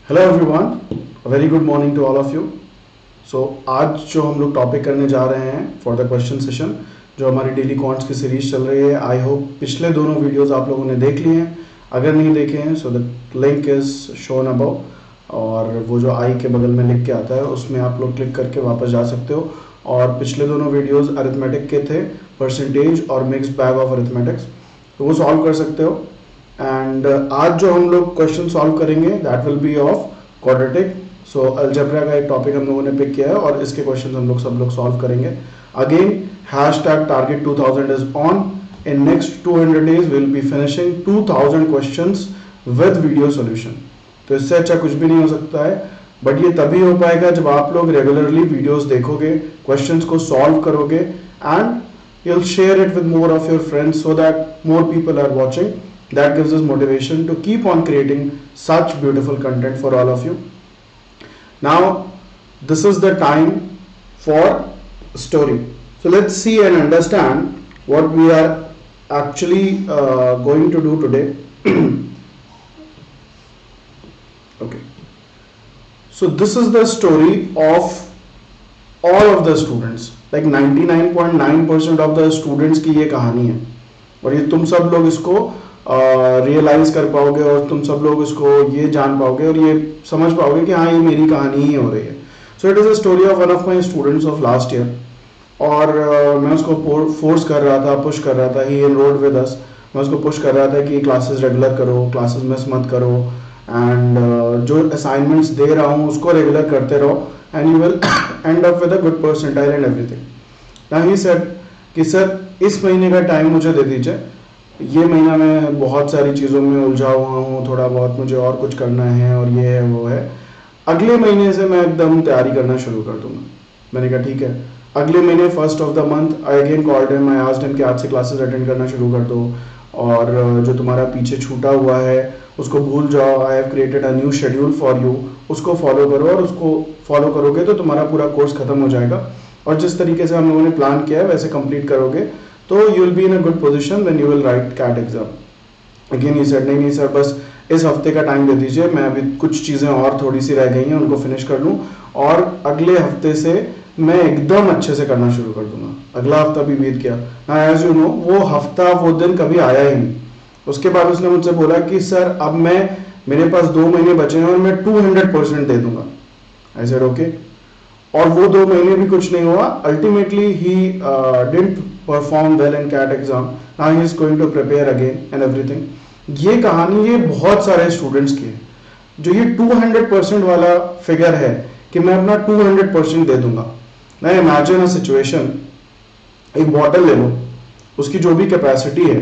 Hello everyone, very good morning to all of you. So आज जो हम लोग टॉपिक करने जा रहे हैं फॉर द क्वेश्चन सेशन, जो हमारी डेली क्वांट्स की सीरीज चल रही है। आई होप पिछले दोनों वीडियोस आप लोगों ने देख लिए हैं। अगर नहीं देखे हैं so the link is shown above, और वो जो आई के बगल में लिख के आता है उसमें आप लोग क्लिक करके वापस जा सकते हो। और पिछले दोनों वीडियोस अरिथमेटिक के थे, परसेंटेज और मिक्स बैग ऑफ अरिथमेटिक्स, तो वो सॉल्व कर सकते हो। एंड आज जो हम लोग क्वेश्चन सॉल्व करेंगे that will be of quadratic. So algebra का एक टॉपिक हम लोगों ने पिक किया है और इसके क्वेश्चन हम लोग सब लोग सॉल्व करेंगे। Again #target 2000 is on. In next 200 days will be finishing 2000 questions with video solution. तो इससे अच्छा कुछ भी नहीं हो सकता है, बट ये तभी हो पाएगा जब आप लोग रेगुलरली वीडियोस देखोगे, क्वेश्चंस को सॉल्व करोगे and you'll share it with more of your friends so that more people are watching. That gives us motivation to keep on creating such beautiful content for all of you. Now this is the time for story. So let's see and understand what we are actually going to do today. Okay, so this is the story of all of the students. Like 99.9% of the students की ये कहानी है, और ये तुम सब लोग इसको रियलाइज कर पाओगे और तुम सब लोग इसको ये जान पाओगे और ये समझ पाओगे कि हाँ ये मेरी कहानी ही हो रही है। So it is a story of one of my students of last year. और मैं उसको फोर्स कर रहा था, पुश कर रहा था, ही एनरोल्ड विद अस। मैं उसको पुश कर रहा था कि क्लासेस रेगुलर करो, क्लासेस मिस मत करो, एंड जो असाइनमेंट्स दे रहा हूँ उसको रेगुलर करते रहो and you will end up with a good percentile and everything. Now he said कि सर इस महीने का टाइम मुझे दे दीजिए, ये महीना मैं बहुत सारी चीज़ों में उलझा हुआ हूँ, थोड़ा बहुत मुझे और कुछ करना है और ये है वो है, अगले महीने से मैं एकदम तैयारी करना शुरू कर दूंगा। मैंने कहा ठीक है। अगले महीने 1st of the month I again called him, I asked him कि आज से क्लासेस अटेंड करना शुरू कर दो, और जो तुम्हारा पीछे छूटा हुआ है उसको भूल जाओ। I have created a new schedule for you, उसको फॉलो करो, और उसको फॉलो करोगे तो तुम्हारा पूरा कोर्स खत्म हो जाएगा, और जिस तरीके से हम लोगों ने प्लान किया है वैसे कंप्लीट करोगे तो you will be in a good position when you will write CAT exam. Again he said नहीं सर बस इस हफ्ते का टाइम दे दीजिए, मैं अभी कुछ चीज़ें और थोड़ी सी रह गई हैं उनको फिनिश कर लूँ, और अगले हफ्ते से मैं एकदम अच्छे से करना शुरू कर दूंगा। अगला हफ्ता भी बीत गया ना, एज यू नो वो हफ्ता वो दिन कभी आया ही नहीं। उसके बाद उसने मुझसे बोला कि सर अब मेरे पास 2 महीने बचे हैं और मैं 200% दे दूंगा। I said okay. और वो 2 महीने भी कुछ नहीं हुआ। Ultimately he didn't perform well in CAT exam. Now he is going to prepare again and everything. ये कहानी ये बहुत सारे स्टूडेंट्स की है। जो ये 200% वाला फिगर है कि मैं अपना 200% दे दूंगा। ना इमेजिन अ सिचुएशन, एक बॉटल ले लो, उसकी जो भी कैपेसिटी है,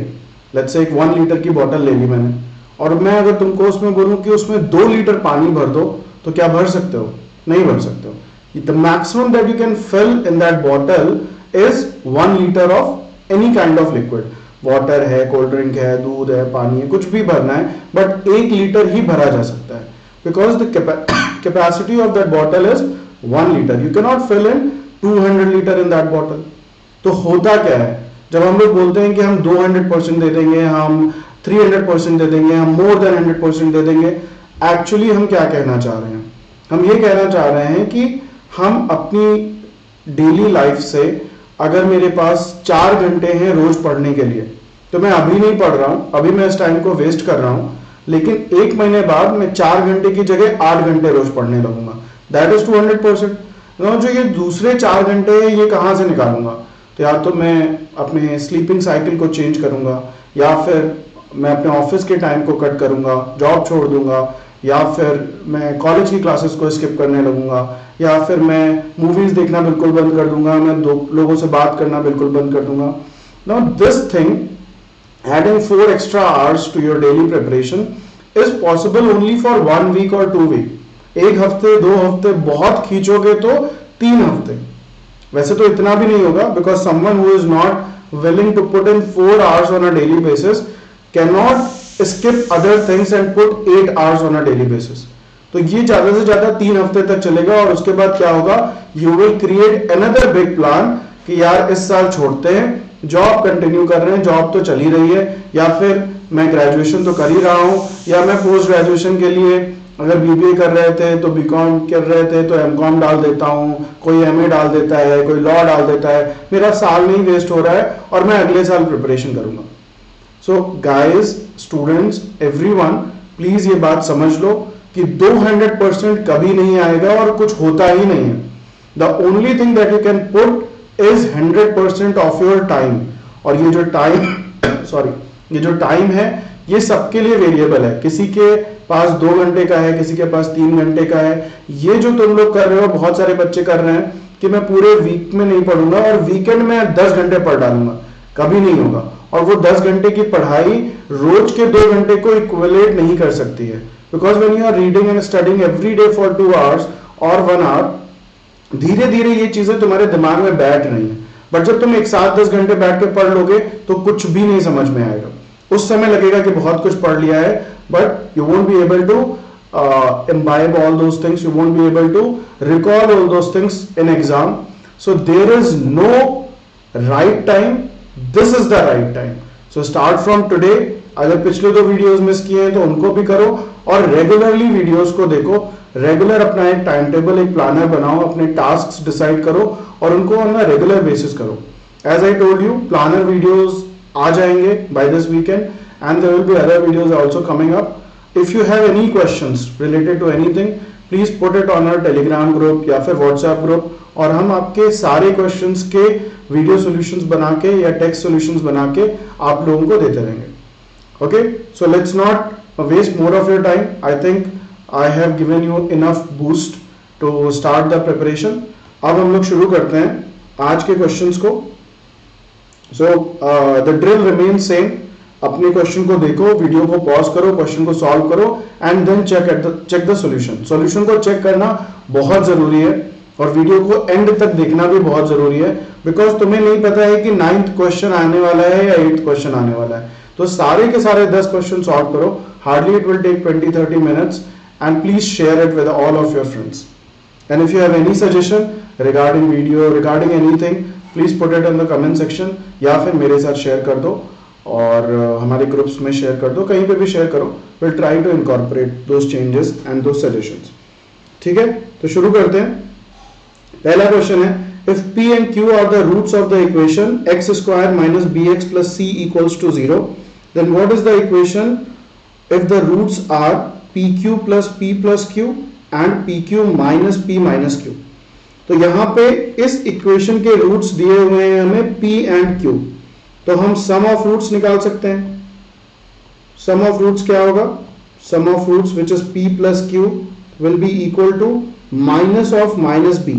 लेट्स से एक 1 लीटर की बॉटल ले ली मैंने, और मैं अगर तुमको उसमें बोलूं कि उसमें 2 लीटर पानी भर दो, तो क्या भर सकते हो? नहीं भर सकते हो। The maximum that you can fill in that bottle is 1 litre of any kind of liquid. Water है, कोल्ड ड्रिंक है, दूध है, पानी है, कुछ भी भरना है, बट 1 लीटर ही भरा जा सकता है, because the capacity of that bottle is 1 litre. You can not fill in 200 litre in that bottle. तो होता क्या है जब हम लोग बोलते हैं कि हम 200% दे देंगे, हम 300% दे देंगे, हम मोर देन 100% दे देंगे, एक्चुअली हम क्या कहना चाह रहे हैं? हम ये कहना चाह रहे हैं कि हम अपनी डेली लाइफ से, अगर मेरे पास 4 घंटे हैं रोज पढ़ने के लिए, तो मैं अभी नहीं पढ़ रहा हूं, अभी मैं इस टाइम को वेस्ट कर रहा हूं, लेकिन 1 महीने बाद मैं 4 घंटे की जगह 8 घंटे रोज पढ़ने लगूंगा। That is 200%। जो ये दूसरे 4 घंटे हैं ये कहां से निकालूंगा? तो या तो मैं अपने स्लीपिंग साइकिल को चेंज करूंगा, या फिर मैं अपने ऑफिस के टाइम को कट करूंगा, जॉब छोड़ दूंगा, या फिर मैं कॉलेज की क्लासेस को स्किप करने लगूंगा, या फिर मैं मूवीज देखना बिल्कुल बंद कर दूंगा, मैं 2 लोगों से बात करना बिल्कुल बंद कर दूंगा। Now this thing, adding 4 extra hours to your daily preparation is possible only for 1 week or 2 week. 1 हफ्ते, 2 हफ्ते, बहुत खींचोगे तो 3 हफ्ते। वैसे तो इतना भी नहीं होगा, because someone who is not willing to put in 4 hours on a daily basis cannot skip other things and put 8 hours on a daily basis. तो ये ज्यादा से ज्यादा 3 हफ्ते तक चलेगा, और उसके बाद क्या होगा? You will create another big plan कि यार इस साल छोड़ते हैं, जॉब कंटिन्यू कर रहे हैं, जॉब तो चली रही है, या फिर मैं ग्रेजुएशन तो कर ही रहा हूं, या मैं पोस्ट ग्रेजुएशन के लिए अगर बीबीए कर रहे थे तो बीकॉम कर रहे थे तो एमकॉम डाल देता हूँ, कोई एमए डाल देता है, कोई लॉ डाल देता है, मेरा साल नहीं वेस्ट हो रहा है और मैं अगले साल प्रिपरेशन करूंगा। So guys, students, everyone, please ये बात समझ लो कि 200% कभी नहीं आएगा और कुछ होता ही नहीं है। The only thing that you can put is 100% of your time. और ये जो टाइम सॉरी, ये जो टाइम है ये सबके लिए वेरिएबल है। किसी के पास 2 घंटे का है, किसी के पास 3 घंटे का है। ये जो तुम लोग कर रहे हो, बहुत सारे बच्चे कर रहे हैं कि मैं पूरे वीक में नहीं पढ़ूंगा और वीकेंड में 10 घंटे पढ़ डालूंगा, कभी नहीं होगा। और वो 10 घंटे की पढ़ाई रोज के 2 घंटे को इक्विलेट नहीं कर सकती है, because when you are reading and studying every day for 2 hours और 1 आवर, धीरे धीरे ये चीजें तुम्हारे दिमाग में बैठ रही हैं। बट जब तुम एक साथ 10 घंटे बैठ के पढ़ लोगे तो कुछ भी नहीं समझ में आएगा। उस समय लगेगा कि बहुत कुछ पढ़ लिया है, but you won't be able to imbibe all those things, you won't be able to recall all those things in exam. So there is no right time, this is the right time. So start from today. अगर पिछले 2 videos miss किए हैं तो उनको भी करो और regularly videos को देखो। रेगुलर अपना एक टाइम टेबल, एक प्लानर बनाओ, अपने टास्क डिसाइड करो और उनको ऑन अ रेगुलर बेसिस करो। As I told you, planner videos आ जाएंगे by this weekend and there will be other videos also coming up. If you have any questions related to anything, please put it on our Telegram group या फिर WhatsApp group और हम आपके सारे questions के video solutions बना के या टेक्स्ट सॉल्यूशंस बना के आप लोगों को देते रहेंगे। Okay, so let's not waste more of your time. I think I have given you enough boost to start the preparation. अब हम लोग शुरू करते हैं आज के questions को। So the drill remains same. अपने क्वेश्चन को देखो, वीडियो को पॉज करो, क्वेश्चन को सॉल्व करो and then check the solution. Solution को चेक करना बहुत जरूरी है और वीडियो को एंड तक देखना भी बहुत जरूरी है, बिकॉज तुम्हें नहीं पता है कि 9th क्वेश्चन आने वाला है या 8th क्वेश्चन आने वाला है। तो सारे के सारे 10 क्वेश्चन सॉल्व करो। Hardly it will take 20-30 minutes and please share it with all of your friends. And if you have any suggestion regarding video, regarding anything, please put it in the comment section या फिर मेरे साथ share कर दो और हमारे groups में share कर दो, कहीं पे भी शेयर करो। Will try to incorporate those changes and those suggestions. ठीक है, तो शुरू करते हैं। पहला क्वेश्चन है, if p and q are the roots of the equation x square minus bx plus c equals to 0, then what is the equation if the roots are pq plus p plus q and pq minus p minus q। तो यहाँ पे इस equation के roots दिए हुए हैं हमें p and q, तो हम सम ऑफ रूट्स निकाल सकते हैं। सम ऑफ रूट्स क्या होगा? Sum of roots which is p plus q will be equal to minus of minus b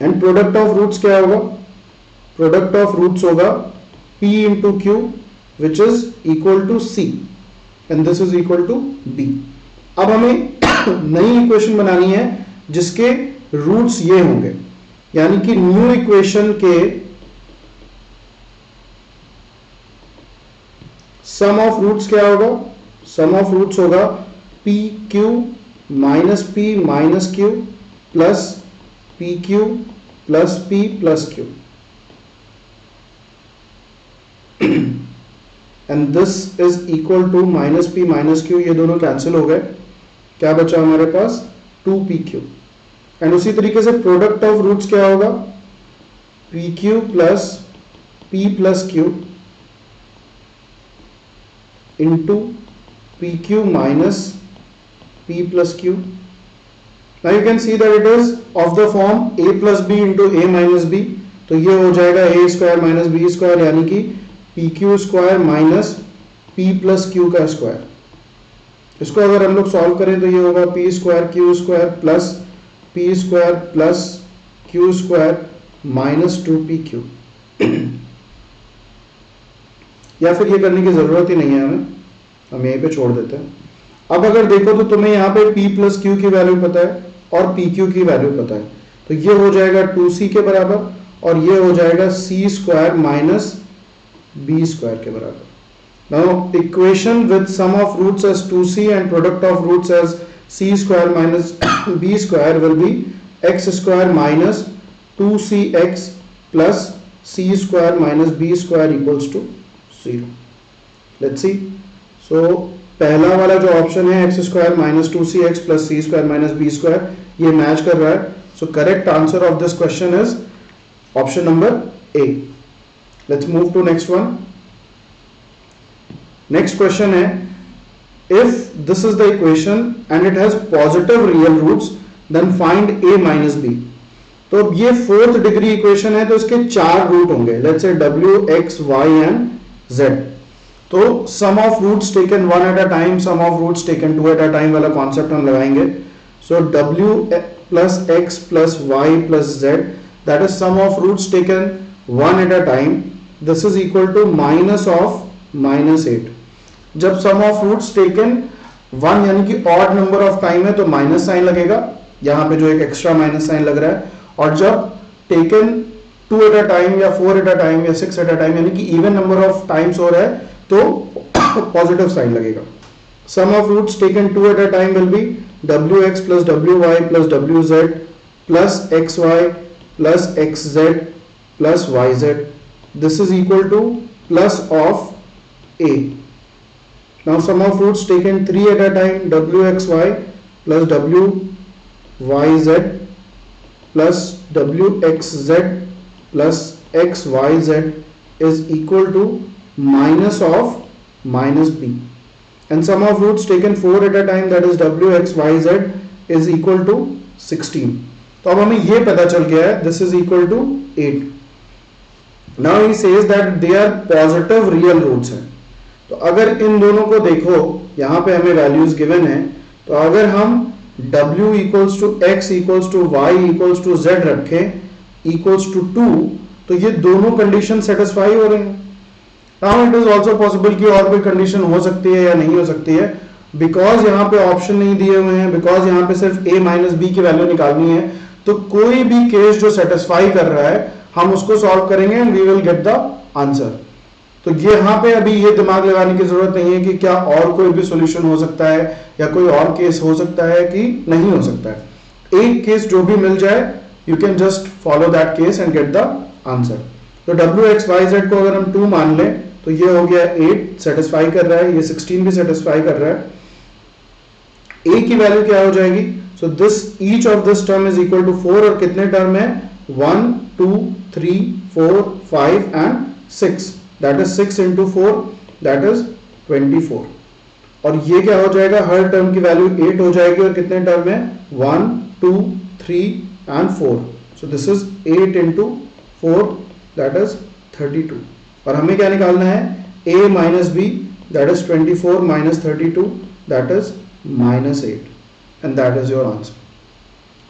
and product of roots क्या होगा? प्रोडक्ट ऑफ रूट्स होगा p into q which is equal to c and this is equal to b। अब हमें नई equation बनानी है जिसके roots ये होंगे, यानी कि न्यू इक्वेशन के सम ऑफ रूट्स क्या होगा? सम ऑफ रूट्स होगा P Q minus P minus Q plus P Q plus P plus Q and this is equal to minus P minus Q. ये दोनों कैंसिल हो गए, क्या बचा हमारे पास? 2pq। एंड उसी तरीके से प्रोडक्ट ऑफ रूट्स क्या होगा? pq plus p plus q into pq minus p plus q. Now you can see that it is of the form a plus b into a minus b, तो ये हो जाएगा a square minus b square, यानी कि pq square minus p plus q का square. इसको अगर हम लोग सॉल्व करें तो ये होगा p square q square plus p square plus q square minus 2pq। या फिर ये करने की जरूरत ही नहीं है हमें, हम यहीं पे छोड़ देते हैं। अब अगर देखो तो तुम्हें यहाँ पे p प्लस क्यू की वैल्यू पता है और pq की वैल्यू पता है, तो ये हो जाएगा 2c के बराबर और ये हो जाएगा c square minus b square के बराबर। Now equation with sum of roots as 2c and product of roots as c square minus b square will be x square minus 2cx plus c square minus b square equals to 0। Let's see. So पहला वाला जो option है x square minus 2cx plus सी square minus b square, ये match कर रहा है. So correct answer of this question is option number A. Let's move to next one. Next question है, if this is the equation and it has positive real roots then find a minus b. तो अब ये fourth degree equation है, तो इसके 4 root होंगे. Let's say w, x, y and z. तो sum of roots taken 1 at a time, sum of roots taken 2 at a time वाला concept हम लगाएंगे. So w plus x plus y plus z, that is sum of roots taken 1 at a time. This is equal to minus of minus 8. जब सम of roots taken 1 यानी कि odd number of time है तो minus sign लगेगा, यहां पे जो एक एक्स्ट्रा माइनस साइन लग रहा है. और जब टेकन 2 एट अ टाइम या 4 एट अ टाइम या 6 एट अ टाइम यानी कि इवन नंबर ऑफ टाइम्स हो रहा है तो पॉजिटिव साइन लगेगा. Sum of roots taken 2 at a time will be wx plus wy plus wz plus xy plus xz plus yz. This is equal to plus of a. Now sum of roots taken 3 at a time, wxy plus wyz plus wxz plus xyz is equal to minus of minus b. And sum of roots taken 4 at a time, that is wxyz is equal to 16. तो अब हमें ये पता चल गया है, this is equal to 8. Now he says that they are positive real roots हैं. तो अगर इन दोनों को देखो, यहां पे हमें वैल्यूज गिवन है, तो अगर हम w equals to x equals to y equals to z रखें इक्वल्स टू 2, तो ये दोनों कंडीशन सेटिस्फाई हो रहे हैं. Now it is also possible कि और कोई कंडीशन हो सकती है या नहीं हो सकती है, बिकॉज यहाँ पे ऑप्शन नहीं दिए हुए हैं, बिकॉज यहाँ पे सिर्फ a माइनस बी की वैल्यू निकालनी है. तो कोई भी केस जो सेटिस्फाई कर रहा है हम उसको सॉल्व करेंगे and we will get the answer. तो ये यहाँ पे अभी ये दिमाग लगाने की जरूरत नहीं है कि क्या और कोई भी सॉल्यूशन हो सकता है या कोई और केस हो सकता है कि नहीं हो सकता है. एक केस जो भी मिल जाए you can just follow that case and gate the answer. तो wxyz को अगर हम 2 मान लें तो ये हो गया 8 सेटिस्फाई कर रहा है, ये 16 भी सेटिस्फाई कर रहा है. a की वैल्यू क्या हो जाएगी? So this each of this term is equal to 4 और कितने टर्म है? 1 2 3 4 5 and 6. That is 6 into 4, that is 24. और ये क्या हो जाएगा? हर टर्म की वैल्यू 8 हो जाएगी और कितने टर्म है? 1 2 3 and 4. So this is 8 into 4, that is 32. और हमें क्या निकालना है? a minus b, that is 24 minus 32, that is minus 8. And that is your answer.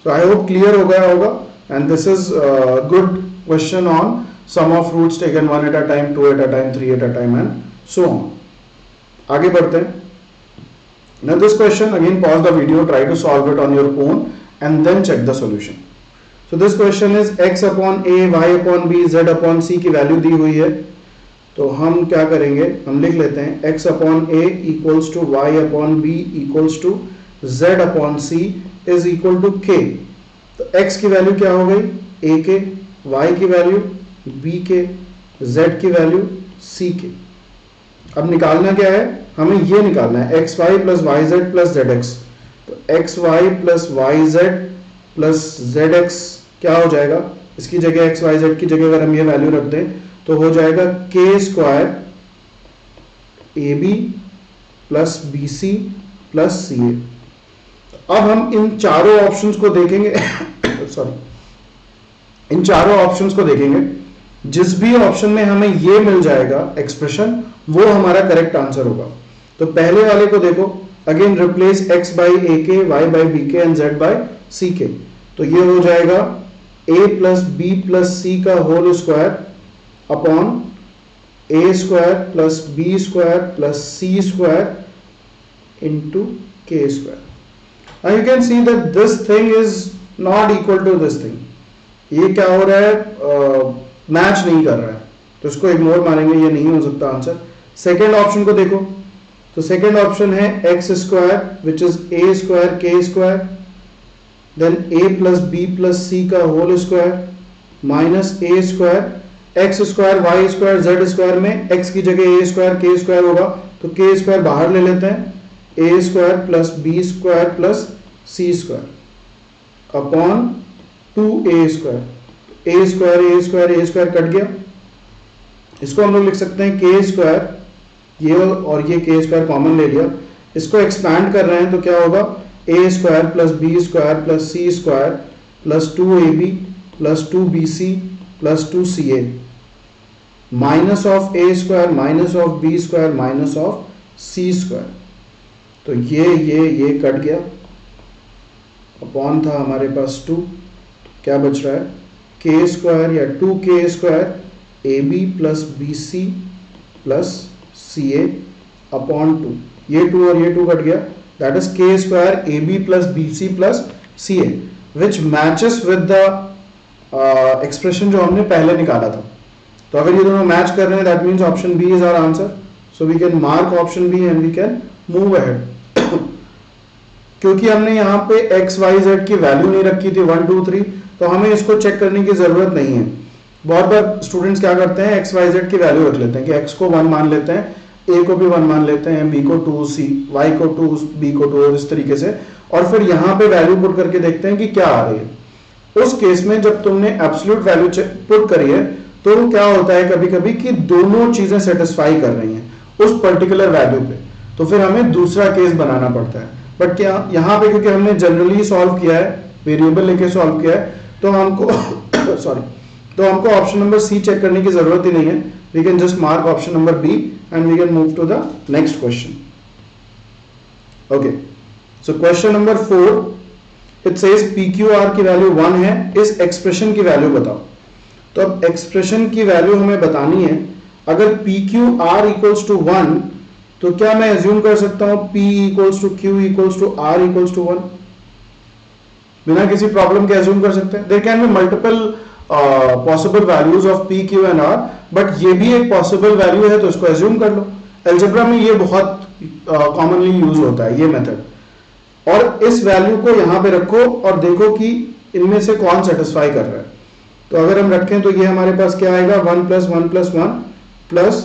So I hope clear हो गया होगा. And this is a good question on sum of roots taken 1 at a time, 2 at a time, 3 at a time and so on. आगे बढ़ते हैं. Now this question, again pause the video, try to solve it on your own and then check the solution. So this question is x upon a, y upon b, z upon c की value दी हुई है. तो हम क्या करेंगे? हम लिख लेते हैं x upon a equals to y upon b equals to z upon c is equal to k. तो x की वैल्यू क्या हो गई? a के, y की वैल्यू b के, z की वैल्यू c के. अब निकालना क्या है? हमें ये निकालना है xy plus yz plus zx. तो xy plus yz plus zx क्या हो जाएगा? इसकी जगह xyz की जगह अगर हम ये वैल्यू रख दें तो हो जाएगा k square ab plus bc plus ca. अब हम इन चारों ऑप्शंस को देखेंगे सॉरी, इन चारों ऑप्शंस को देखेंगे. जिस भी ऑप्शन में हमें ये मिल जाएगा एक्सप्रेशन, वो हमारा करेक्ट आंसर होगा. तो पहले वाले को देखो, again replace x by A K, y by B K and z by C K. तो ये हो जाएगा a प्लस बी प्लस सी का whole square upon a square plus B square plus C square into K square. Now you can see that this thing is not equal to this thing. ये क्या हो रहा है? Match नहीं कर रहा है, तो इसको इग्नोर मारेंगे, ये नहीं हो सकता आंसर. सेकेंड ऑप्शन को देखो, तो सेकेंड ऑप्शन है x square which is a square के square then a plus B plus सी का whole square minus a square x square y square z square में एक्स की जगह ए स्क्वायर के स्क्वायर होगा, तो के स्क्वायर बाहर ले लेते हैं, a square plus B square plus C square upon 2a square. A square a square a square cut गया, इसको हम लोग लिख सकते हैं के स्क्वायर, ये और ये के स्क्वायर कॉमन ले लिया, इसको एक्सपैंड कर रहे हैं तो क्या होगा, a square plus B square plus C square plus 2ab plus 2bc plus 2ca minus of a square minus of b square minus of c square. तो ये कट गया, अपॉन था हमारे पास 2, क्या बच रहा है के स्क्वायर या 2k square A B plus B C plus C A upon 2, ये 2 और ये 2 कट गया, that is K square A B plus B C plus C A, which matches with the expression जो हमने पहले निकाला था। तो अगर ये दोनों मैच कर रहे हैं that means option B is our answer, so we can mark option B and we can move ahead. क्योंकि हमने यहाँ पे एक्स वाई जेड की वैल्यू नहीं रखी थी 1 2 3, तो हमें इसको चेक करने की जरूरत नहीं है। बहुत बार स्टूडेंट्स क्या करते हैं, एक्स वाई जेड की वैल्यू रख लेते हैं कि एक्स को 1 मान लेते हैं, ए को भी 1 मान लेते हैं, बी को 2 सी, वाई को 2 बी को 2 और इस तरीके से, और फिर यहाँ पे वैल्यू पुट करके देखते हैं कि क्या आ रही है। उस केस में जब तुमने एब्सोल्यूट वैल्यू पुट करी है तो क्या होता है कभी कभी कि दोनों चीजें सेटिस्फाई कर रही हैं उस पर्टिकुलर वैल्यू पे, तो फिर हमें दूसरा केस बनाना पड़ता है। बट क्या यहाँ पे क्योंकि हमने जनरली सॉल्व किया है, वेरिएबल लेके सॉल्व किया है, तो हमको सॉरी, तो हमको ऑप्शन नंबर सी चेक करने की जरूरत ही नहीं है। We can just mark option number B and we can move to the next question. Okay, so question number 4, it says P Q R की वैल्यू 1 है, इस एक्सप्रेशन की वैल्यू बताओ। तो अब एक्सप्रेशन की वैल्यू हमें बतानी है। अगर P Q R equals to 1, तो क्या मैं एज्यूम कर सकता हूं P equals to Q equals to R equals to 1? बिना किसी प्रॉब्लम के एज्यूम कर सकते हैं। There can be multiple possible values of P, Q and R, but ये भी एक पॉसिबल वैल्यू है तो इसको एज्यूम कर लो। अलजेब्रा में ये बहुत कॉमनली यूज होता है ये मेथड। और इस वैल्यू को यहां पे रखो और देखो कि इनमें से कौन सेटिस्फाई कर रहा है। तो अगर हम रखें तो ये हमारे पास क्या आएगा, 1 plus 1 plus 1 plus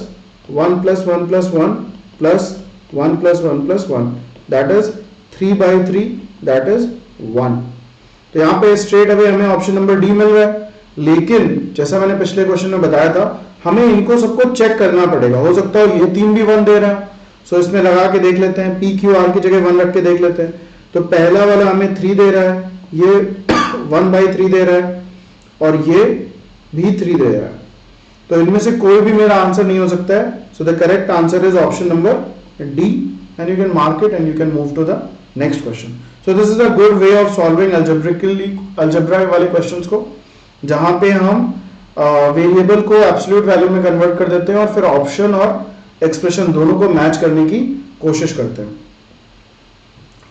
1 plus 1 plus 1 plus 1 plus 1 plus 1, that is 3/3, that is 1। तो यहाँ पे स्ट्रेट अवे हमें ऑप्शन नंबर डी मिल रहा है। लेकिन जैसा मैंने पिछले क्वेश्चन में बताया था, हमें इनको सबको चेक करना पड़ेगा। हो सकता है ये 3 भी 1 दे रहा है, सो इसमें लगा के देख लेते हैं, पी क्यू आर की जगह 1 रख के देख लेते हैं। तो पहला वाला हमें 3 दे रहा है, ये 1/3 दे रहा है और ये भी 3 दे रहा है। तो इनमें से कोई भी मेरा आंसर नहीं हो सकता है। So the correct answer is option number D and you can mark it and you can move to the next question. So this is a good way of solving algebra वाले questions को, जहां पे हम variable को absolute value में convert कर देते हैं और फिर ऑप्शन और एक्सप्रेशन दोनों को मैच करने की कोशिश करते हैं।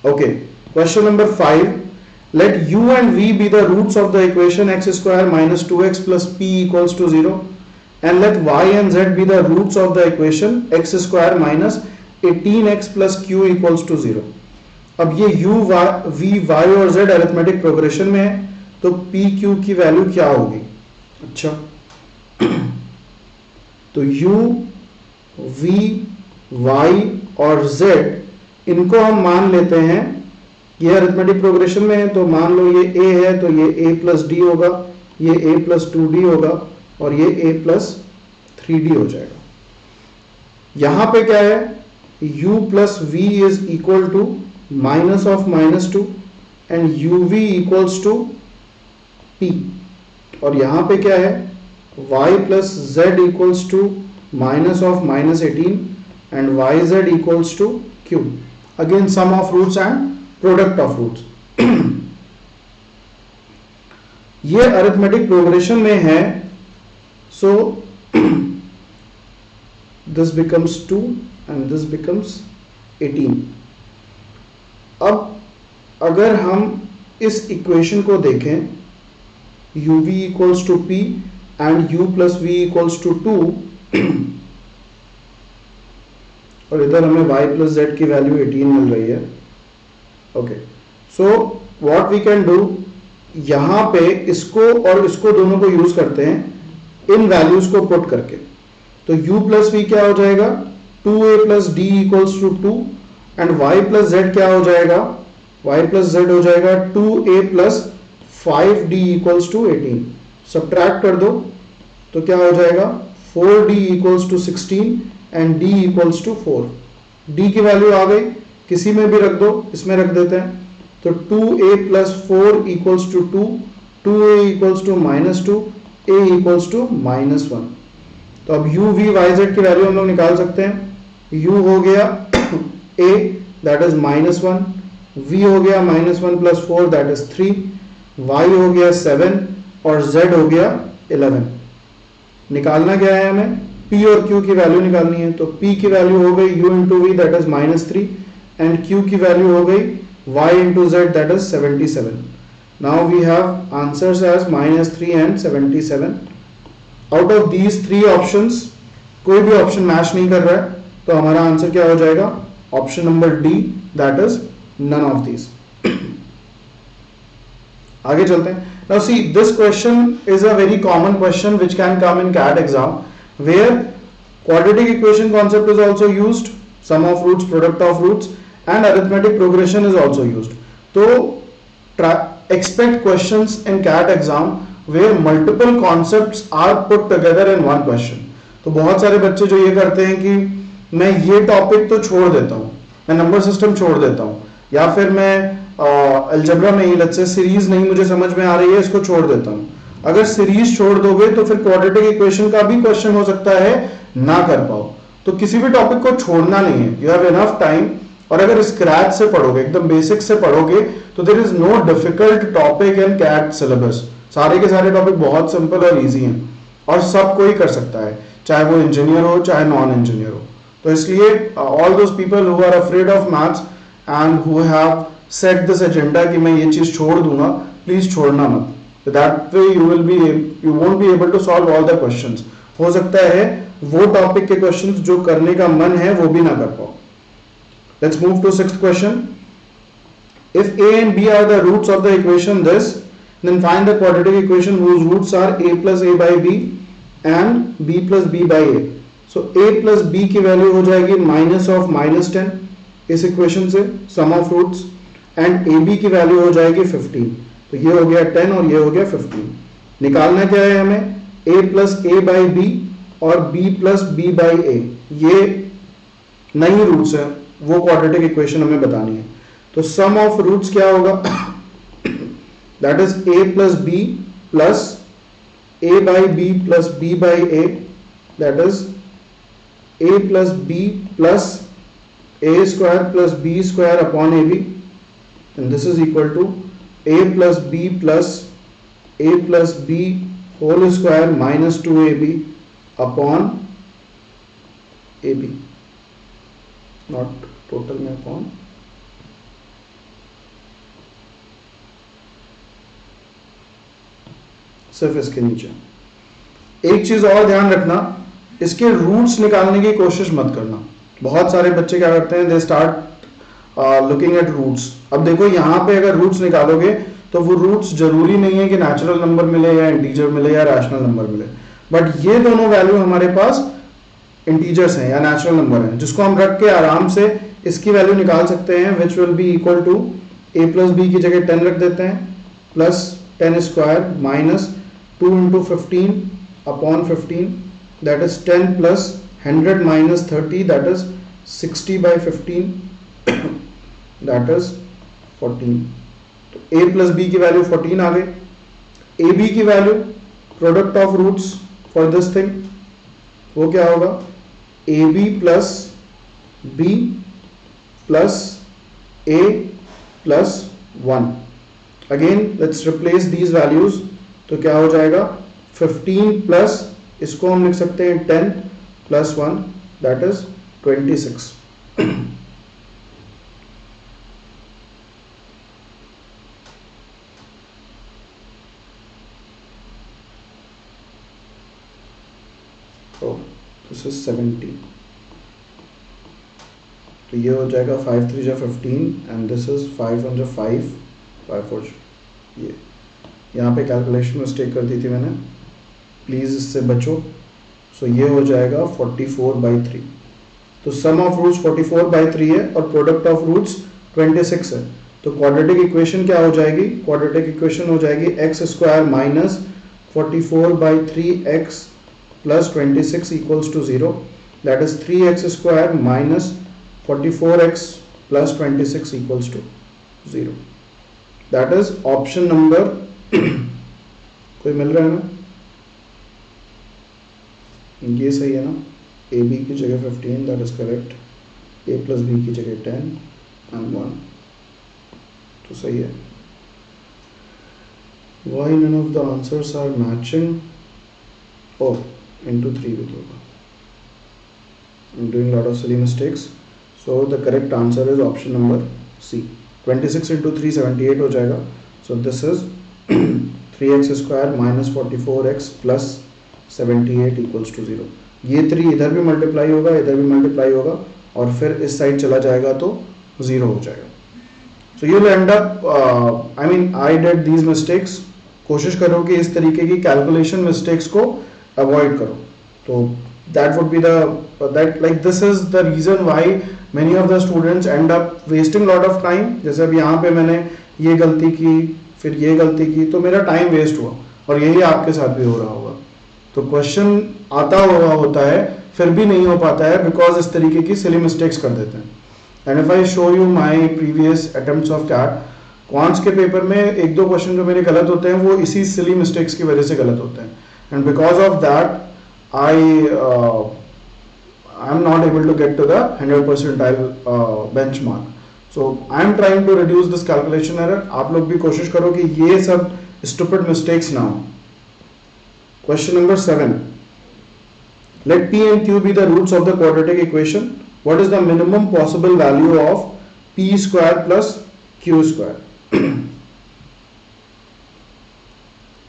Okay, question number 5, let u and v be the roots of the equation x square minus 2x plus p equals to 0, and let y and z be the roots of the equation x square minus 18x plus q equals to 0। अब ये u, v, y और z arithmetic progression में है, तो p, q की value क्या होगी? अच्छा, तो u, v, y और z इनको हम मान लेते हैं, ये अरिथमेटिक प्रोग्रेशन में है, तो मान लो ये a है तो ये a प्लस डी होगा, ये a प्लस 2d होगा और ये a प्लस 3d हो जाएगा। यहां पे क्या है, u plus v is equal to minus of -2 and uv equals to p, और यहां पे क्या है, y plus z equals to minus of -18 and yz equals to q, again sum of roots and product of roots. ये arithmetic progression में है, so this becomes 2 and this becomes 18। अब अगर हम इस इक्वेशन को देखें, uv equals to p and u plus v equals to 2 और इधर हमें y प्लस z की वैल्यू 18 मिल रही है। Okay, so what we can do, यहां पे इसको और इसको दोनों को यूज करते हैं इन वैल्यूज को पुट करके। तो u प्लस v क्या हो जाएगा, 2a plus D equals to 2 and y plus Z क्या हो जाएगा, y प्लस जेड हो जाएगा 2a plus 5d equals to 18। Subtract कर दो तो क्या हो जाएगा 4d equals to 16 and d equals to 4। d की वैल्यू आ गई, किसी में भी रख दो, इसमें रख देते हैं तो 2a plus 4 equals to 2, 2a equals to -2, a equals to -1। तो अब u v y z की वैल्यू हम लोग निकाल सकते हैं। u हो गया a दैट इज -1, v हो गया -1 प्लस 4 दैट इज 3, y हो गया 7 और z हो गया 11। निकालना क्या है हमें, p और q की वैल्यू निकालनी है। तो p की वैल्यू हो गई u into V that is -3 and q की वैल्यू हो गई y into z that is 77। Now we have answers as -3 and 77। Out of these 3 options कोई भी ऑप्शन मैच नहीं कर रहा है, तो हमारा आंसर क्या हो जाएगा, option number D that is none of these. आगे चलते हैं। Now see, this question is a very common question which can come in CAT exam, where quadratic equation concept is also used, sum of roots, product of roots, and arithmetic progression is also used. So expect questions in CAT exam where multiple concepts are put together in one question. तो बहुत सारे बच्चे जो ये करते हैं कि मैं ये टॉपिक तो छोड़ देता हूँ, मैं नंबर सिस्टम छोड़ देता हूँ, या फिर मैं अलजेब्रा में ही लेट्स से सीरीज नहीं मुझे समझ में आ रही है, इसको छोड़ देता हूं। अगर सीरीज छोड़ दोगे तो फिर क्वाड्रेटिक इक्वेशन का भी क्वेश्चन हो सकता है ना कर पाओ। तो किसी भी टॉपिक को छोड़ना नहीं है, यू हैव इनफ टाइम। और अगर स्क्रैच से पढ़ोगे, एकदम बेसिक से पढ़ोगे, तो there is no difficult topic in CAT syllabus. सारे के सारे टॉपिक बहुत सिंपल और इजी हैं और सब कोई कर सकता है, चाहे वो इंजीनियर हो चाहे नॉन इंजीनियर हो। तो इसलिए all those people who are afraid of maths and who have set this agenda कि मैं ये चीज छोड़ दूंगा, प्लीज छोड़ना मत। That way you won't be able to solve all the questions. हो सकता है वो टॉपिक के क्वेश्चंस जो करने का मन है वो भी ना कर पाओ। Let's move to sixth question. If a and b are the roots of the equation this, then find the quadratic equation whose roots are a plus a by b and b plus b by a. So a plus b की value हो जाएगी minus of -10 इस equation से, sum of roots, and a b की value हो जाएगी 15। तो ये हो गया 10 और ये हो गया 15। निकालना क्या है हमें, a plus A by B और b plus B by A. ये नई रूट्स है, वो क्वाड्रेटिक इक्वेशन हमें बतानी है। तो सम ऑफ रूट्स क्या होगा, that is a plus B plus A by B plus B by A, that is a plus B plus a square plus b square upon ab, and this is equal to a plus b plus a plus b whole square minus 2ab upon ab, not total में upon, सिर्फ इसके नीचे। एक चीज और ध्यान रखना, इसके रूट्स निकालने की कोशिश मत करना। बहुत सारे बच्चे क्या करते हैं, they start looking at roots. अब देखो यहाँ पे अगर रूट्स निकालोगे तो वो रूट्स जरूरी नहीं है कि नेचुरल नंबर मिले या इंटीजर मिले या रैशनल नंबर मिले, बट ये दोनों वैल्यू हमारे पास इंटीजर्स हैं या नेचुरल नंबर हैं, जिसको हम रख के आराम से इसकी वैल्यू निकाल सकते हैं, which will be equal to a plus B की जगह 10 रख देते हैं, plus 10 square minus 2 into 15 upon 15, that is 10 plus 100 minus 30, that is 60 by 15, that is 14। तो a plus b की वैल्यू 14 आ गई। ab की value product of roots for this thing वो क्या होगा, ab plus b plus a plus 1। Again let's replace these values. तो क्या हो जाएगा 15 प्लस, इसको हम लिख सकते हैं 10 plus 1, that is 26। oh, this is 70। तो ये हो जाएगा 5 3 15 and this is 5 1 5 5 4। ये यहाँ पे कैलकुलेशन मिस्टेक कर दी थी मैंने, प्लीज इससे बचो। सो ये हो जाएगा 44/3। तो सम ऑफ रूट्स 44/3 है और प्रोडक्ट ऑफ रूट्स 26 है। तो क्वाड्रेटिक इक्वेशन क्या हो जाएगी? क्वाड्रेटिक इक्वेशन हो जाएगी X square minus 44/3x plus 26 equals to 0, that is 3x square minus 44x plus 26 equals to 0। That is option number कोई मिल रहा है ना? ये सही है ना? ए बी की जगह 15, that is correct. A plus B की जगह 10 एंड 1, तो सही है। Why none of the answers are matching? Oh, into 3 भी होगा। I'm doing a lot of silly mistakes. So the correct answer is option number C. 26 into 3 78 हो जाएगा। So this is 3x square minus 44x plus 78 equals to 0. ये 3 इधर भी multiply होगा, इधर भी मल्टीप्लाई होगा और फिर इस साइड चला जाएगा तो 0 हो जाएगा। So you'll end up, I did these mistakes. कोशिश करो कि इस तरीके की कैलकुलेशन मिस्टेक्स को अवॉइड करो। तो that would be this is the reason why many of the students end up wasting lot of time. जैसे अब यहाँ पे मैंने ये गलती की, फिर ये गलती की, तो मेरा टाइम वेस्ट हुआ और यही आपके साथ भी हो रहा होगा। तो क्वेश्चन आता हुआ होता है फिर भी नहीं हो पाता है बिकॉज इस तरीके की सिली मिस्टेक्स कर देते हैं। And if I show you my previous attempts of CAT, quants के पेपर में एक दो क्वेश्चन जो मेरे गलत होते हैं वो इसी सिली मिस्टेक्स की वजह से गलत होते हैं। And because of that I am not able to get to the 100 percentile benchmark. So I am trying to reduce this calculation error. आप लोग भी कोशिश करो कि ये सब stupid mistakes ना हो। Question number 7. Let P and Q be the roots of the quadratic equation. What is the minimum possible value of P square plus Q square?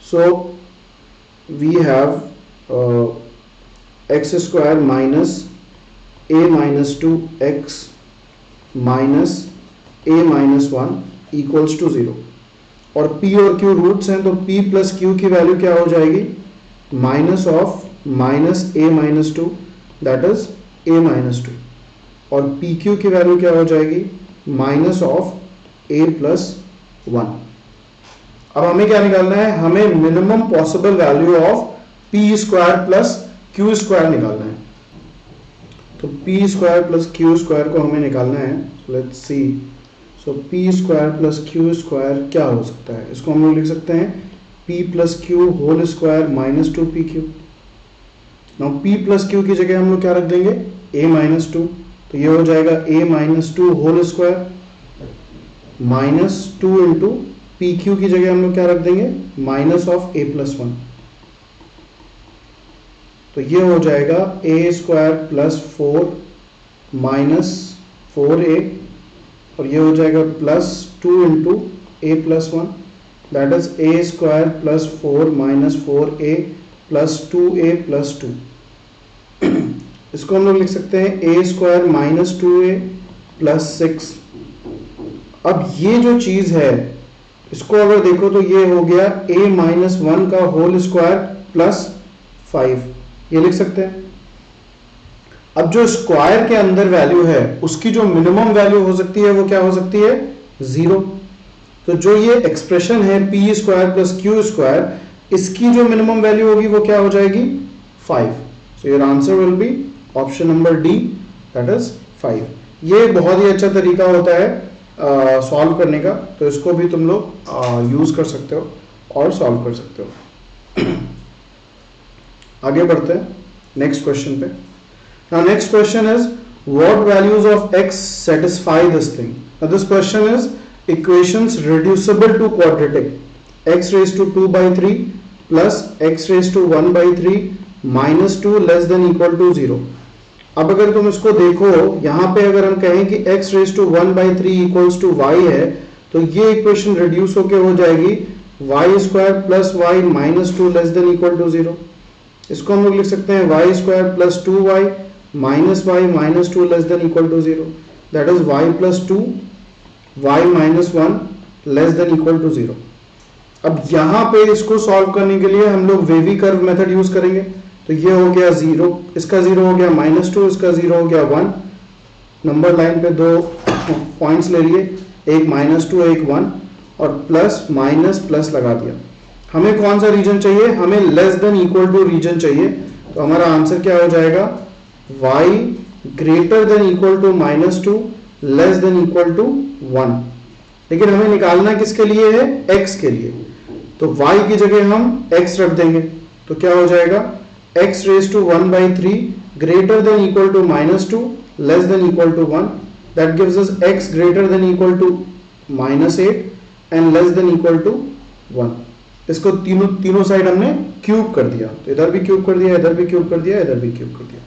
So we have x square minus a minus 2x minus a minus 1 equals to 0 और p और q roots हैं तो p plus q की value क्या हो जाएगी? Minus of minus a minus 2 that is a minus 2 और p q की वैल्यू क्या हो जाएगी? Minus of a plus 1। अब हमें क्या निकालना है? हमें minimum possible value of p square plus q square निकालना है। तो p square plus q square को हमें निकालना है। Let's see, so p square plus q square क्या हो सकता है? इसको हम लोग लिख सकते हैं p plus q whole square minus 2pq। Now p plus q की जगह हम लोग क्या रख देंगे? a माइनस 2, तो ये हो जाएगा a minus 2 whole square minus 2 into pq की जगह हम लोग क्या रख देंगे? माइनस ऑफ a प्लस 1, तो ये हो जाएगा a square plus 4 minus 4a और ये हो जाएगा plus 2 into a plus 1 that is a square plus 4 minus 4a plus 2a plus 2। इसको हम लोग लिख सकते हैं a square minus 2a plus 6। अब ये जो चीज है इसको अगर देखो तो ये हो गया a माइनस 1 का होल स्क्वायर प्लस 5, ये लिख सकते हैं। अब जो स्क्वायर के अंदर वैल्यू है उसकी जो मिनिमम वैल्यू हो सकती है वो क्या हो सकती है? 0। तो जो ये एक्सप्रेशन है p square plus q square, इसकी जो मिनिमम वैल्यू होगी वो क्या हो जाएगी? 5। सो your answer will be option number D, that is 5। ये बहुत ही अच्छा तरीका होता है सॉल्व करने का, तो इसको भी तुम लोग यूज कर सकते हो और सॉल्व कर सकते हो। आगे बढ़ते हैं नेक्स्ट क्वेश्चन पे। Now next question is what values of x satisfy this thing. Now this question is equations reducible to quadratic x raise to 2/3 plus x raise to 1/3 minus 2 less than equal to 0। अब अगर तुम इसको देखो यहाँ पे अगर हम कहें कि x raise to 1/3 equals to y है तो ये इक्वेशन रिड्यूस होके हो जाएगी y square plus y minus 2 less than equal to 0। इसको हम लोग लिख सकते हैं y square plus 2y minus y minus 2 less than equal to 0, that is y plus 2 y minus 1 less than equal to 0। अब यहाँ पे इसको सॉल्व करने के लिए हम लोग वेवी कर्व मेथड यूज करेंगे। तो ये हो गया 0, इसका 0 हो गया -2, इसका 0 हो गया 1। नंबर लाइन पे दो पॉइंट्स ले लिए, एक -2 एक 1, और प्लस माइनस प्लस लगा दिया। हमें कौन सा रीजन चाहिए? हमें less than equal to region चाहिए। तो हमारा आंसर क्या हो जाएगा? y greater than equal to -2 less than equal to 1। लेकिन हमें निकालना किसके लिए है? x के लिए। तो y की जगह हम x रख देंगे, तो क्या हो जाएगा? x raise to 1/3 greater than equal to -2 less than equal to 1। That gives us x greater than equal to -8 and less than equal to 1। इसको तीनों साइड हमने क्यूब कर दिया, तो इधर भी क्यूब कर दिया, इधर भी क्यूब कर दिया, इधर भी क्यूब कर दिया।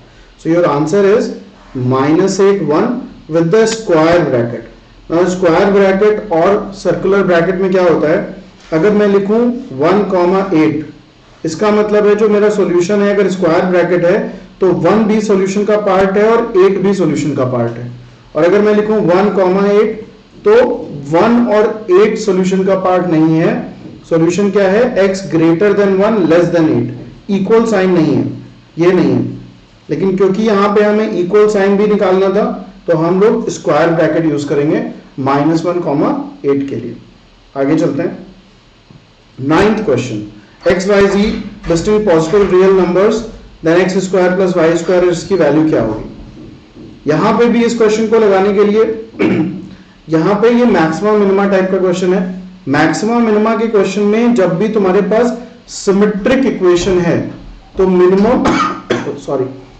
सो your answer is -8 1 with the square bracket. Now square bracket और सर्कुलर ब्रैकेट में क्या होता है? अगर मैं लिखूं 1,8, इसका मतलब है जो मेरा सॉल्यूशन है, अगर स्क्वायर ब्रैकेट है तो 1 भी सॉल्यूशन का पार्ट है और 8 भी सॉल्यूशन का पार्ट है। और अगर मैं लिखूं 1,8 तो 1 और 8 सॉल्यूशन का पार्ट नहीं है। सॉल्यूशन क्या है? x greater than 1 less than 8। Equal sign नहीं है, ये नहीं है। लेकिन क्योंकि यहां पे हमें इक्वल साइन भी निकालना था तो हम लोग स्क्वायर ब्रैकेट यूज करेंगे -1,8 के लिए। आगे चलते हैं। 9th question, x y z distinct positive real numbers then x square plus Y square, इसकी वैल्यू क्या होगी? यहां पे भी इस क्वेश्चन को लगाने के लिए यहां पे ये मैक्सिमम मिनिमा टाइप का क्वेश्चन है। मैक्सिमम मिनिमा के क्वेश्चन में जब भी तुम्हारे पास सिमेट्रिक इक्वेशन है तो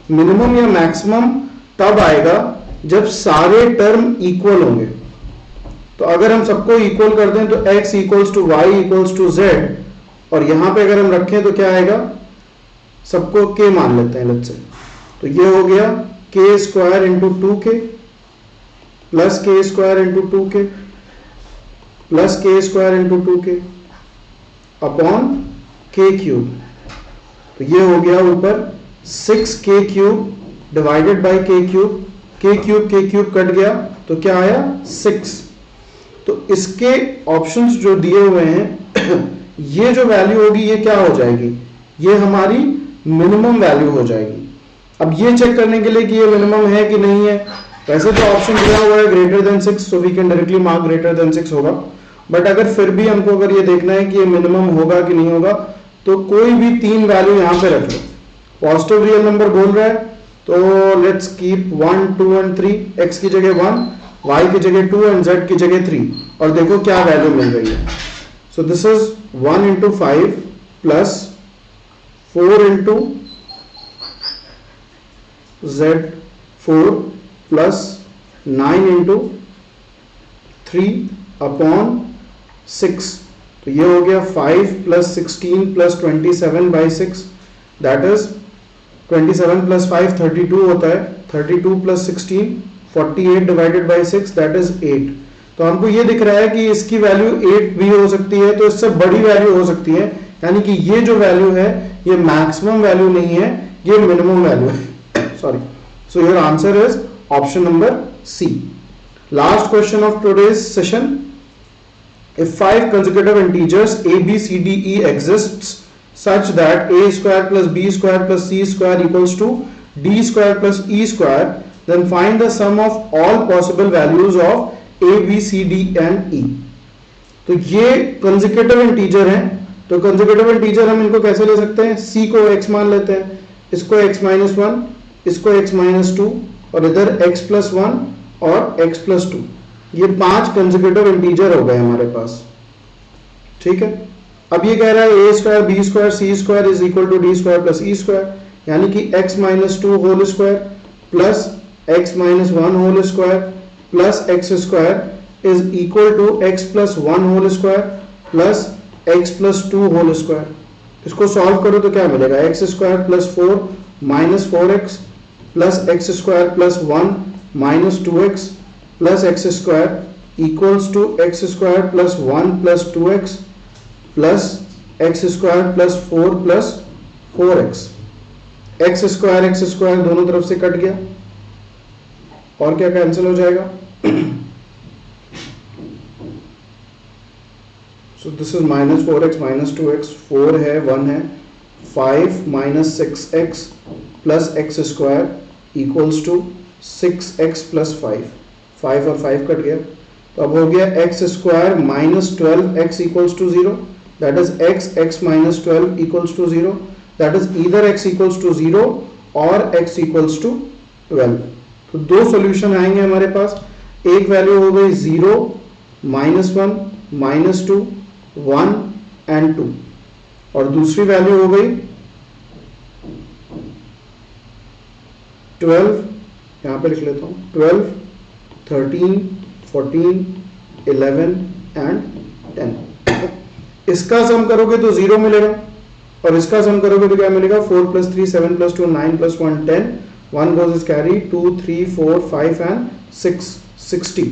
मिनिमम या मैक्सिमम तब आएगा जब सारे टर्म इक्वल होंगे। तो अगर हम सबको इक्वल कर दें तो x equals to Y equals to Z, और यहां पे अगर हम रखें तो क्या आएगा? सबको k मान लेते हैं लेट्स से। तो ये हो गया k square into 2k plus k square into 2k plus k square into 2k upon k cube. तो ये हो गया ऊपर 6k cube divided by k cube. k cube cut गया तो क्या आया? 6। तो इसके ऑप्शंस जो दिए हुए हैं ये जो वैल्यू होगी ये क्या हो जाएगी? ये हमारी मिनिमम वैल्यू हो जाएगी। अब ये चेक करने के लिए कि ये मिनिमम है कि नहीं है, वैसे तो ऑप्शन दिया हुआ है greater than 6, so we can directly mark greater than 6 होगा। बट अगर फिर भी हमको अगर ये देखना है कि ये मिनिमम होगा कि नहीं होगा, तो कोई भी 3 वैल्यू यहां पे रख लो। पॉजिटिव रियल नंबर बोल रहा है तो लेट्स कीप 1 2 एंड 3। x की जगह 1, y की जगह 2 एंड z की जगह 3, और देखो क्या वैल्यू मिल रही है। So this is 1 into 5 plus 4 into z4 plus 9 into 3 upon 6। तो ये हो गया 5 plus 16 plus 27 by 6, that is 27 plus 5 32 होता है। 32 plus 16 48 divided by 6 that is 8। तो हमको ये दिख रहा है कि इसकी वैल्यू 8 भी हो सकती है, तो इससे बड़ी वैल्यू हो सकती है। यानी कि ये जो वैल्यू है ये मैक्सिमम वैल्यू नहीं है, ये मिनिमम वैल्यू है। Sorry. So your answer is option number C. Last question of today's session, if 5 consecutive integers a b c d e exists such that a square plus b square plus c square equals to d square plus e square, then find the sum of all possible values of a b c d and e। तो ये consecutive integer हैं, तो consecutive integer हम इनको कैसे ले सकते हैं? c को x मान लेते हैं, इसको x minus 1, इसको x minus 2, और इधर x plus 1 और x plus 2। ये 5 कंसेक्यूटिव इंटीजर हो गए हमारे पास। ठीक है। अब ये कह रहा है a square B square C square is equal to D square plus E square, यानी कि x minus 2 whole square plus x minus 1 whole square plus x square is equal to x plus 1 whole square plus x plus 2 whole square. इसको solve करो तो क्या मिलेगा? x square plus 4 minus 4x plus x square plus 1 minus 2x plus x square equals to x square plus 1 plus 2x plus x square plus 4 plus 4x। X square दोनों तरफ से cut गया और क्या कैंसिल हो जाएगा? सो this is minus 4x minus 2x, 4 है 1 है 5 minus 6x plus x square equals to 6x plus 5. 5 और 5 कट गया, तो अब हो गया x square minus 12x equals to 0. That is x minus 12 equals to 0. That is either x equals to 0 और x equals to 12. तो दो solution आएंगे हमारे पास. एक वैल्यू हो गई 0, -1, -2, 1 एंड 2, और दूसरी वैल्यू हो गई 12, यहां पे लिख लेता हूं 12, 13, 14, 11 एंड 10. इसका सम करोगे तो 0 मिलेगा, और इसका सम करोगे तो क्या मिलेगा? 4 + 3 7 + 2 9 + 1 10, 1 goes is carry, 2 3 4 5 and 6 60.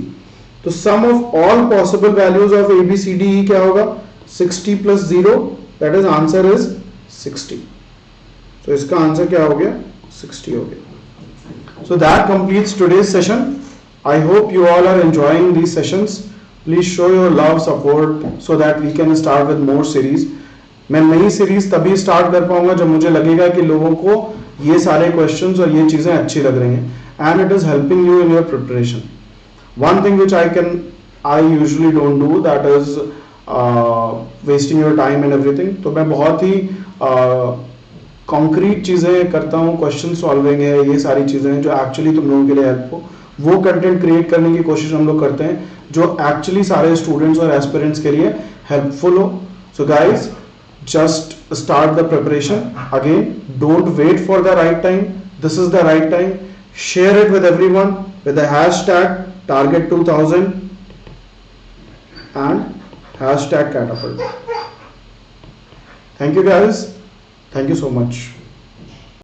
तो sum of all possible values of a b c d e क्या होगा? 60 + 0, दैट इज आंसर इज 60. तो इसका आंसर क्या हो गया? 60 हो गया. So that completes today's session. I hope you all are enjoying these sessions. Please show your love, support so that we can start with more series. मैं नई series तभी स्टार्ट कर पाऊंगा जब मुझे लगेगा कि लोगों को ये सारे क्वेश्चंस और ये चीजें अच्छी लग रही हैं and it is helping you in your preparation. One thing which I usually don't do, that is wasting your time and everything. तो मैं बहुत ही कॉन्क्रीट चीज़ें करता हूँ, क्वेश्चन सॉल्विंग है, ये सारी चीज़ें हैं जो एक्चुअली तुम लोगों के लिए हेल्प हो. वो कंटेंट क्रिएट करने की कोशिश हम लोग करते हैं जो एक्चुअली सारे स्टूडेंट्स और एस्पिरेंट्स के लिए हेल्पफुल हो. So guys, just start the preparation. Again, don't wait for the right time. This is the right time. Share it with everyone with the hashtag target2000 and hashtag catapult. Thank you guys. Thank you so much.